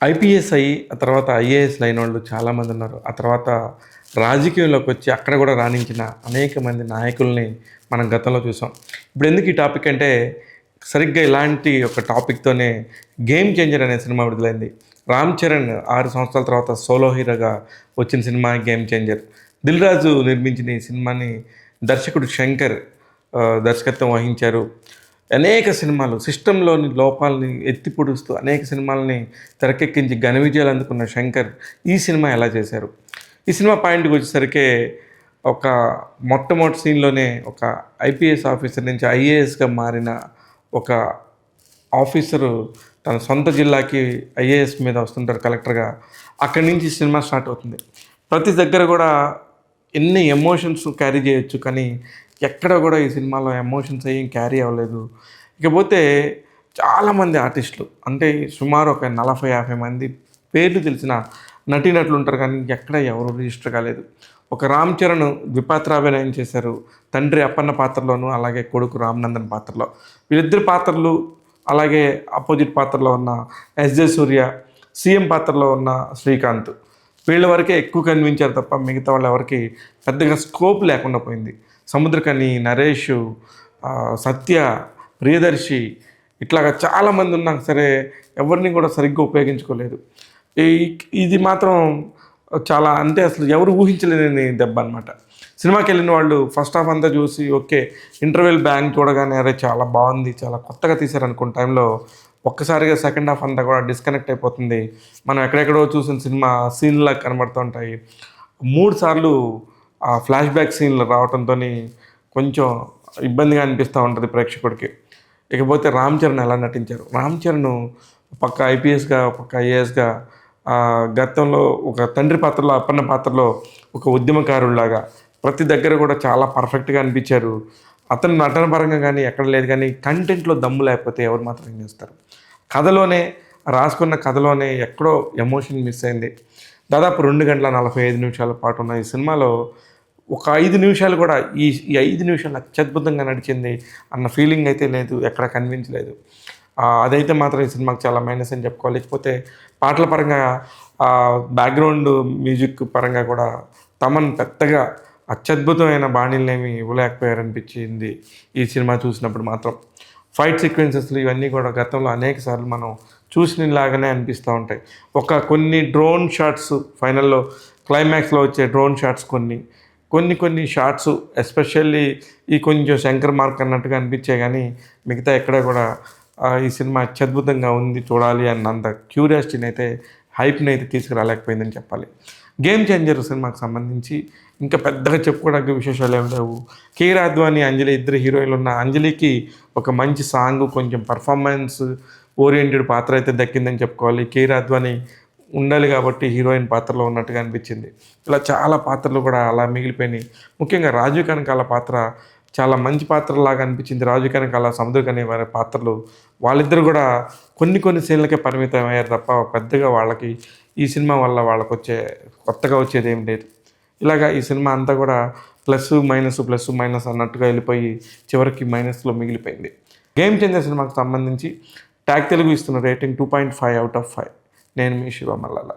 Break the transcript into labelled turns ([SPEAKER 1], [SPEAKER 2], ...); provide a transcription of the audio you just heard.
[SPEAKER 1] IPS అయ్యి, ఆ తర్వాత ఐఏఎస్‌లు అయినోళ్ళు చాలామంది ఉన్నారు. ఆ తర్వాత రాజకీయంలోకొచ్చి అక్కడ గూడా రాణించిన అనేక మంది నాయకుల్ని మనం గతంలో చూసాం. ఇప్పుడెందుకు ఈ టాపిక్ అంటే, సరిగ్గా ఇలాంటి ఒక టాపిక్‌తోనే 'గేమ్ చేంజర్' అనే సినిమా విడుదలైంది. రామ్ చరణ్ 6 సంవత్సరాల తర్వాత సోలో హీరోగా వచ్చిన cinema 'game changer'. Dil Raju నిర్మించిన ఈ సినిమాని దర్శకుడు శంకర్ దర్శకత్వం వహించారు. అనేక సినిమాలు సిస్టమ్‌లోని లోపాలని ఎత్తి పొడుస్తూ అనేక సినిమాలని తెరకెక్కించి ఘన విజయాలు అందుకున్న శంకర్ ఈ సినిమా ఎలా చేశారు? ఈ సినిమా పాయింట్‌కొచ్చేసరికే ఒక మొట్టమొదటి సీన్‌లోనే ఒక ఐపీఎస్ ఆఫీసర్ నుంచి ఐఏఎస్‌గా మారిన ఒక ఆఫీసరు తన సొంత జిల్లాకి ఐఏఎస్ మీద వస్తుంటారు కలెక్టర్‌గా. అక్కడి నుంచి సినిమా స్టార్ట్ అవుతుంది. ప్రతి దగ్గర గూడా ఎన్ని ఎమోషన్స్ క్యారీ చేయొచ్చు, కానీ ఎక్కడ గూడా ఈ సినిమాలో ఎమోషన్స్ ఏం క్యారీ అవ్వలేదు. ఇకపోతే చాలామంది ఆర్టిస్టులు అంటే సుమారు ఒక 40, 50 మంది పేర్లు తెలిసిన నటీనటులు ఉంటారు, కానీ ఎక్కడ ఎవరు రిజిస్టర్ కాలేదు. ఒక రామ్ చరణ్ ద్విపాత్రాభినయం చేశారు. తండ్రి అప్పన్న పాత్రలోను, అలాగే కొడుకు రామ్‌నందన్ పాత్రలో. వీళ్ళిద్దరి పాత్రలు, అలాగే అపోజిట్ పాత్రలో ఉన్న ఎస్‌జే సూర్య, సీఎం పాత్రలో ఉన్న శ్రీకాంత్. వీళ్ళ వరకే ఎక్కువ కనిపించారు తప్ప మిగతా వాళ్ళు ఎవరికి పెద్దగా స్కోప్ లేకుండా పోయింది. సముద్రకని, నరేష్, సత్య, ప్రియదర్శి ఇట్లాగా చాలామంది ఉన్నా సరే ఎవరిని కూడా సరిగ్గా ఉపయోగించుకోలేదు. ఈ ఇది మాత్రం చాలా అంటే అసలు ఎవరు ఊహించలేని దెబ్బ అనమాట. సినిమాకి వెళ్ళిన వాళ్ళు ఫస్ట్ హాఫ్ అంతా చూసి ఓకే, ఇంటర్వెల్ బ్యాంగ్ చూడగానే అరే చాలా బాగుంది, చాలా కొత్తగా తీశారనుకున్న టైంలో ఒక్కసారిగా సెకండ్ హాఫ్ అంతా కూడా డిస్కనెక్ట్ అయిపోతుంది. మనం ఎక్కడెక్కడో చూసిన సినిమా సీన్లా కనబడుతూ ఉంటాయి. 3 సార్లు ఆ ఫ్లాష్ బ్యాక్ సీన్లు రావడంతో కొంచెం ఇబ్బందిగా అనిపిస్తూ ఉంటుంది ప్రేక్షకుడికి. ఇకపోతే రామ్ చరణ్ ఎలా నటించారు? రామ్ చరణ్ పక్క ఐపీఎస్‌గా, పక్క ఐఏఎస్‌గా, గతంలో ఒక తండ్రి పాత్రలో, అప్పన్న పాత్రలో ఒక ఉద్యమకారుడిలాగా ప్రతి దగ్గర కూడా చాలా పర్ఫెక్ట్‌గా అనిపించారు. అతను నటన పరంగా కానీ ఎక్కడ లేదు, కానీ కంటెంట్‌లో దమ్ము లేకపోతే ఎవరు మాత్రం ఏం చేస్తారు? కథలోనే రాసుకున్న కథలోనే ఎక్కడో ఎమోషన్ మిస్ అయింది. దాదాపు 2 గంటల 45 నిమిషాల పాటు ఉన్న ఈ సినిమాలో ఒక 5 నిమిషాలు కూడా ఈ ఈ 5 నిమిషాలు అత్యద్భుతంగా నడిచింది అన్న ఫీలింగ్ అయితే లేదు, ఎక్కడ కనిపించలేదు. అదైతే మాత్రం ఈ సినిమాకి చాలా మైనస్ అని చెప్పుకోవాలి. లేకపోతే పాటల పరంగా, బ్యాక్గ్రౌండ్ మ్యూజిక్ పరంగా కూడా తమన్ పెద్దగా అత్యద్భుతమైన బాణీలనేమి ఇవ్వలేకపోయారనిపించింది ఈ సినిమా చూసినప్పుడు మాత్రం. ఫైట్ సీక్వెన్సెస్లు ఇవన్నీ కూడా గతంలో అనేక సార్లు మనం చూసినలాగానే అనిపిస్తూ ఉంటాయి. కొన్ని డ్రోన్ షాట్స్ ఫైనల్లో, క్లైమాక్స్లో వచ్చే డ్రోన్ షాట్స్ కొన్ని షాట్స్ ఎస్పెషల్లీ ఈ కొంచెం శంకర్ మార్క్ అన్నట్టుగా అనిపించాయి, కానీ మిగతా ఎక్కడ కూడా ఈ సినిమా అత్యద్భుతంగా ఉంది, చూడాలి అన్నంత క్యూరియాసిటీని అయితే, హైప్ని అయితే తీసుకురాలేకపోయిందని చెప్పాలి. గేమ్ చేంజర్ సినిమాకి సంబంధించి ఇంకా పెద్దగా చెప్పుకోవడానికి విశేషాలు ఏమి లేవు. కీరా అద్వాని, అంజలి ఇద్దరు హీరోయిన్లు ఉన్న అంజలికి ఒక మంచి సాంగ్, కొంచెం పర్ఫార్మెన్స్ ఓరియంటెడ్ పాత్ర అయితే దక్కిందని చెప్పుకోవాలి. కీరా అద్వాని ఉండాలి కాబట్టి హీరోయిన్ పాత్రలో ఉన్నట్టుగా అనిపించింది. ఇలా చాలా పాత్రలు కూడా అలా మిగిలిపోయినాయి. ముఖ్యంగా రాజీవ్ కనకాల పాత్ర చాలా మంచి పాత్రలాగా అనిపించింది. రాజీవ్ కనకాల, సముద్రకని వారి పాత్రలు వాళ్ళిద్దరు కూడా కొన్ని సీన్లకే పరిమితం అయ్యారు తప్ప పెద్దగా వాళ్ళకి ఈ సినిమా వల్ల వాళ్ళకొచ్చే కొత్తగా వచ్చేది ఏం లేదు. ఇలాగా ఈ సినిమా అంతా కూడా ప్లస్ మైనస్ అన్నట్టుగా వెళ్ళిపోయి చివరికి మైనస్లో మిగిలిపోయింది. గేమ్ చేంజర్ సినిమాకి సంబంధించి ట్యాగ్ తెలుగు ఇస్తున్న రేటింగ్ 2.5/5. నేను మీ శివ మల్లాల.